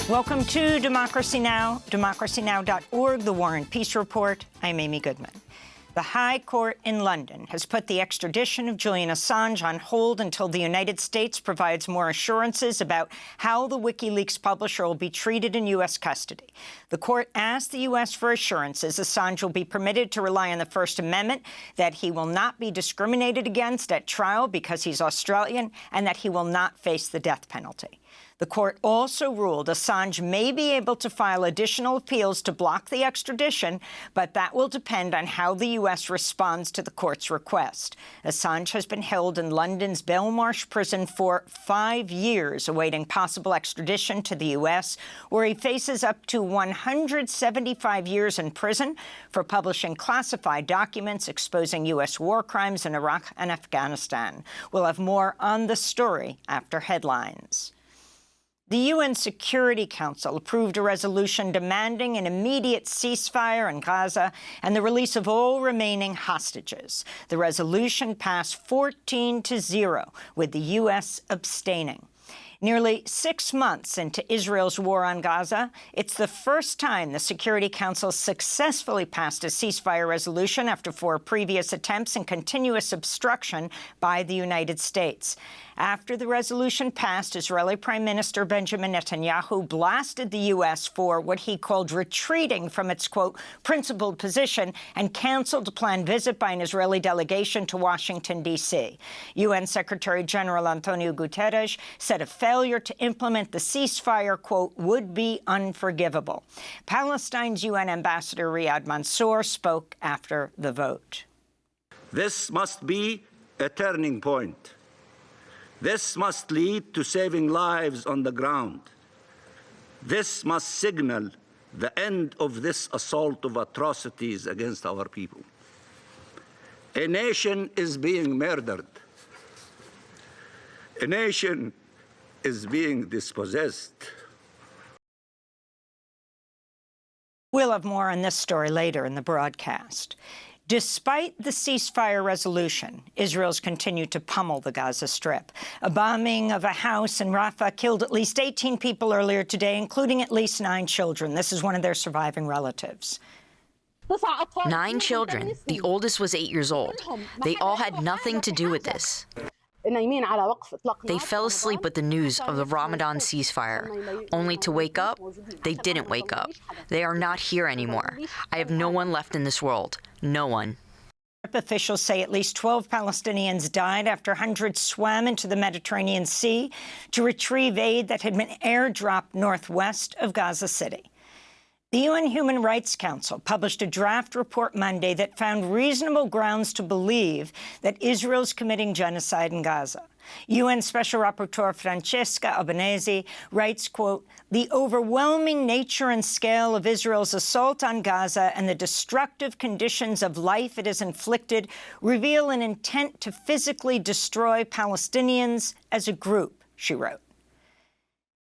Welcome to Democracy Now!, democracynow.org, The War and Peace Report. I'm Amy Goodman. The High Court in London has put the extradition of Julian Assange on hold until the United States provides more assurances about how the WikiLeaks publisher will be treated in U.S. custody. The court asked the U.S. for assurances Assange will be permitted to rely on the First Amendment, that he will not be discriminated against at trial because he's Australian, and that he will not face the death penalty. The court also ruled Assange may be able to file additional appeals to block the extradition, but that will depend on how the U.S. responds to the court's request. Assange has been held in London's Belmarsh prison for 5 years, awaiting possible extradition to the U.S., where he faces up to 175 years in prison for publishing classified documents exposing U.S. war crimes in Iraq and Afghanistan. We'll have more on the story after headlines. The UN Security Council approved a resolution demanding an immediate ceasefire in Gaza and the release of all remaining hostages. The resolution passed 14-0, with the U.S. abstaining. Nearly 6 months into Israel's war on Gaza, it's the first time the Security Council successfully passed a ceasefire resolution after 4 previous attempts and continuous obstruction by the United States. After the resolution passed, Israeli Prime Minister Benjamin Netanyahu blasted the U.S. for what he called retreating from its, quote, principled position, and canceled a planned visit by an Israeli delegation to Washington, D.C. UN Secretary General Antonio Guterres said a failure to implement the ceasefire, quote, would be unforgivable. Palestine's UN Ambassador Riyad Mansour spoke after the vote. This must be a turning point. This must lead to saving lives on the ground. This must signal the end of this assault of atrocities against our people. A nation is being murdered. A nation is being dispossessed. We'll have more on this story later in the broadcast. Despite the ceasefire resolution, Israel's continued to pummel the Gaza Strip. A bombing of a house in Rafah killed at least 18 people earlier today, including at least 9 children. This is one of their surviving relatives. 9 children. The oldest was 8 years old. They all had nothing to do with this. They fell asleep with the news of the Ramadan ceasefire, only to wake up. They didn't wake up. They are not here anymore. I have no one left in this world. No one. Officials say at least 12 Palestinians died after hundreds swam into the Mediterranean Sea to retrieve aid that had been airdropped northwest of Gaza City. The UN Human Rights Council published a draft report Monday that found reasonable grounds to believe that Israel's committing genocide in Gaza. UN Special Rapporteur Francesca Albanese writes, quote, the overwhelming nature and scale of Israel's assault on Gaza and the destructive conditions of life it has inflicted reveal an intent to physically destroy Palestinians as a group, she wrote.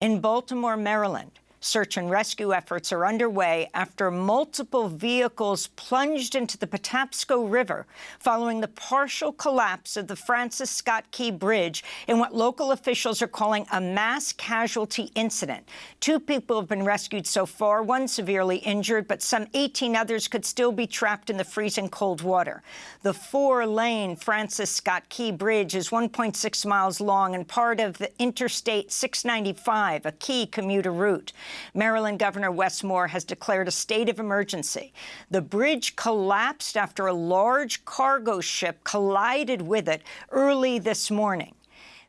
In Baltimore, Maryland, search and rescue efforts are underway after multiple vehicles plunged into the Patapsco River following the partial collapse of the Francis Scott Key Bridge in what local officials are calling a mass casualty incident. 2 people have been rescued so far, 1 severely injured, but some 18 others could still be trapped in the freezing cold water. The 4-lane Francis Scott Key Bridge is 1.6 miles long and part of the Interstate 695, a key commuter route. Maryland Governor Wes Moore has declared a state of emergency. The bridge collapsed after a large cargo ship collided with it early this morning.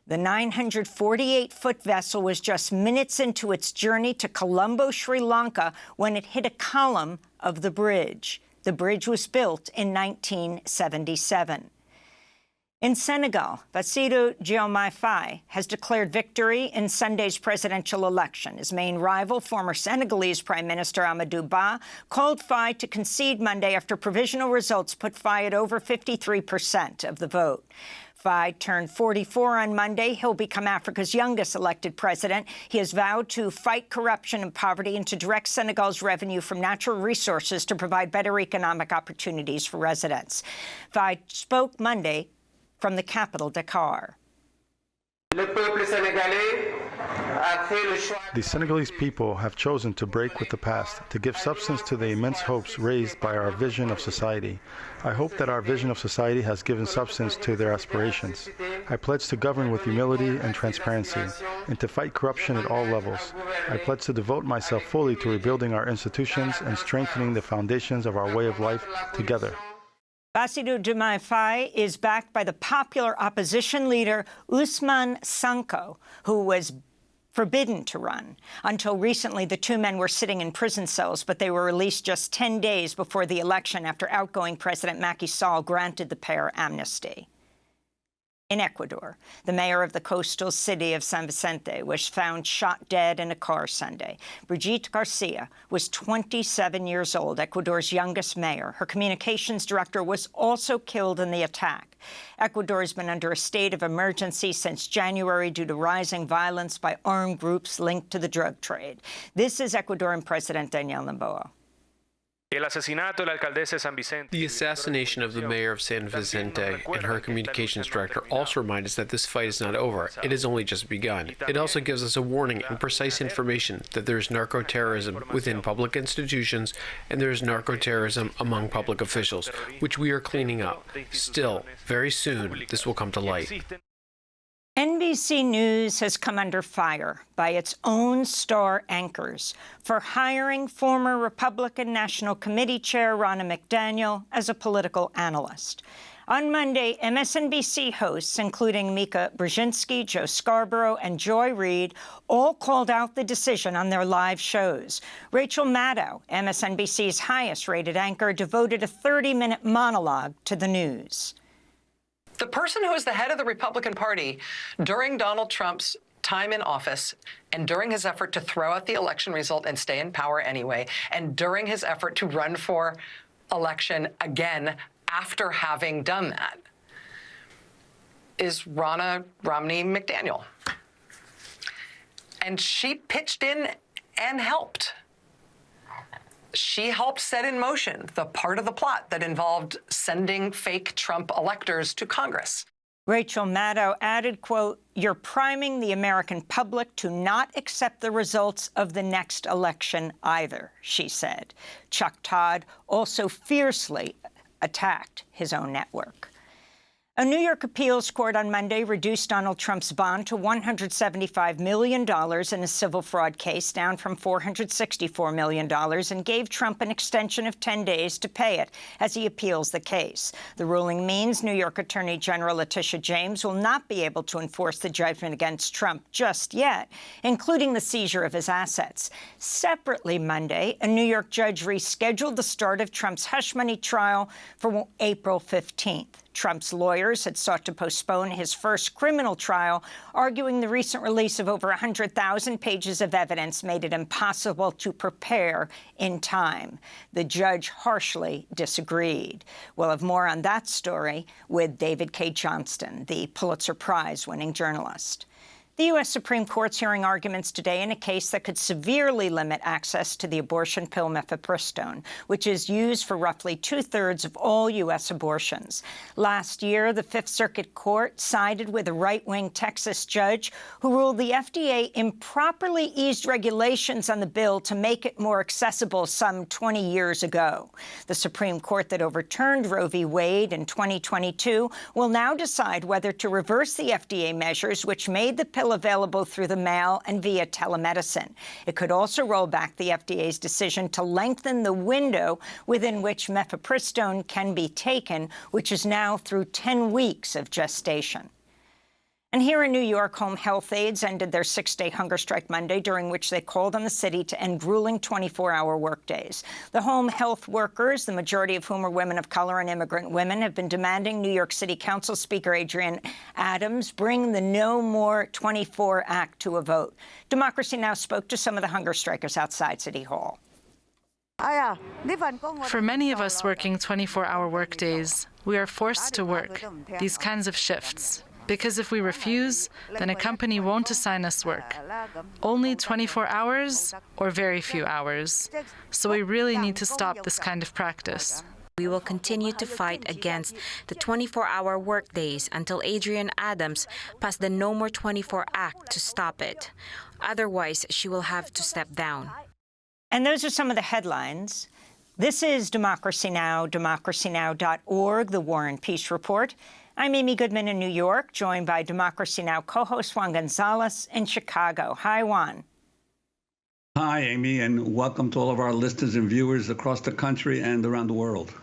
The 948-foot vessel was just minutes into its journey to Colombo, Sri Lanka, when it hit a column of the bridge. The bridge was built in 1977. In Senegal, Bassirou Diomaye Faye has declared victory in Sunday's presidential election. His main rival, former Senegalese Prime Minister Amadou Ba, called Faye to concede Monday after provisional results put Faye at over 53% of the vote. Faye turned 44 on Monday. He'll become Africa's youngest elected president. He has vowed to fight corruption and poverty and to direct Senegal's revenue from natural resources to provide better economic opportunities for residents. Faye spoke Monday from the capital, Dakar. Le peuple sénégalais The Senegalese people have chosen to break with the past, to give substance to the immense hopes raised by our vision of society. I hope that our vision of society has given substance to their aspirations. I pledge to govern with humility and transparency, and to fight corruption at all levels. I pledge to devote myself fully to rebuilding our institutions and strengthening the foundations of our way of life together. Bassirou Diomaye Faye is backed by the popular opposition leader Ousmane Sonko, who was forbidden to run. Until recently, the two men were sitting in prison cells, but they were released just 10 days before the election after outgoing President Macky Sall granted the pair amnesty. In Ecuador, the mayor of the coastal city of San Vicente was found shot dead in a car Sunday. Brigitte Garcia was 27 years old, Ecuador's youngest mayor. Her communications director was also killed in the attack. Ecuador has been under a state of emergency since January due to rising violence by armed groups linked to the drug trade. This is Ecuadorian President Daniel Noboa. The assassination of the mayor of San Vicente and her communications director also remind us that this fight is not over. It has only just begun. It also gives us a warning and precise information that there is narco-terrorism within public institutions and there is narco-terrorism among public officials, which we are cleaning up. Still, very soon, this will come to light. NBC News has come under fire by its own star anchors for hiring former Republican National Committee Chair Ronna McDaniel as a political analyst. On Monday, MSNBC hosts, including Mika Brzezinski, Joe Scarborough, and Joy Reid, all called out the decision on their live shows. Rachel Maddow, MSNBC's highest-rated anchor, devoted a 30-minute monologue to the news. The person who is the head of the Republican Party during Donald Trump's time in office and during his effort to throw out the election result and stay in power anyway, and during his effort to run for election again after having done that, is Ronna Romney McDaniel. And she pitched in and helped. She helped set in motion the part of the plot that involved sending fake Trump electors to Congress. Rachel Maddow added, quote, "You're priming the American public to not accept the results of the next election either," she said. Chuck Todd also fiercely attacked his own network. A New York appeals court on Monday reduced Donald Trump's bond to $175 million in a civil fraud case, down from $464 million, and gave Trump an extension of 10 days to pay it as he appeals the case. The ruling means New York Attorney General Letitia James will not be able to enforce the judgment against Trump just yet, including the seizure of his assets. Separately Monday, a New York judge rescheduled the start of Trump's hush money trial for April 15th. Trump's lawyers had sought to postpone his first criminal trial, arguing the recent release of over 100,000 pages of evidence made it impossible to prepare in time. The judge harshly disagreed. We'll have more on that story with David K. Johnston, the Pulitzer Prize-winning journalist. The U.S. Supreme Court's hearing arguments today in a case that could severely limit access to the abortion pill mifepristone, which is used for roughly 2/3 of all U.S. abortions. Last year, the Fifth Circuit Court sided with a right-wing Texas judge who ruled the FDA improperly eased regulations on the bill to make it more accessible some 20 years ago. The Supreme Court that overturned Roe v. Wade in 2022 will now decide whether to reverse the FDA measures which made the pill available through the mail and via telemedicine. It could also roll back the FDA's decision to lengthen the window within which mifepristone can be taken, which is now through 10 weeks of gestation. And here in New York, home health aides ended their 6-day hunger strike Monday, during which they called on the city to end grueling 24-hour workdays. The home health workers, the majority of whom are women of color and immigrant women, have been demanding New York City Council Speaker Adrienne Adams bring the No More 24 Act to a vote. Democracy Now! Spoke to some of the hunger strikers outside City Hall. For many of us working 24-hour workdays, we are forced to work these kinds of shifts. Because if we refuse, then a company won't assign us work. Only 24 hours or very few hours. So we really need to stop this kind of practice. We will continue to fight against the 24-hour workdays until Adrienne Adams passed the No More 24 Act to stop it. Otherwise, she will have to step down. And those are some of the headlines. This is Democracy Now!, democracynow.org, the War and Peace Report. I'm Amy Goodman in New York, joined by Democracy Now! Co-host Juan Gonzalez in Chicago. Hi, Juan. Hi, Amy, and welcome to all of our listeners and viewers across the country and around the world.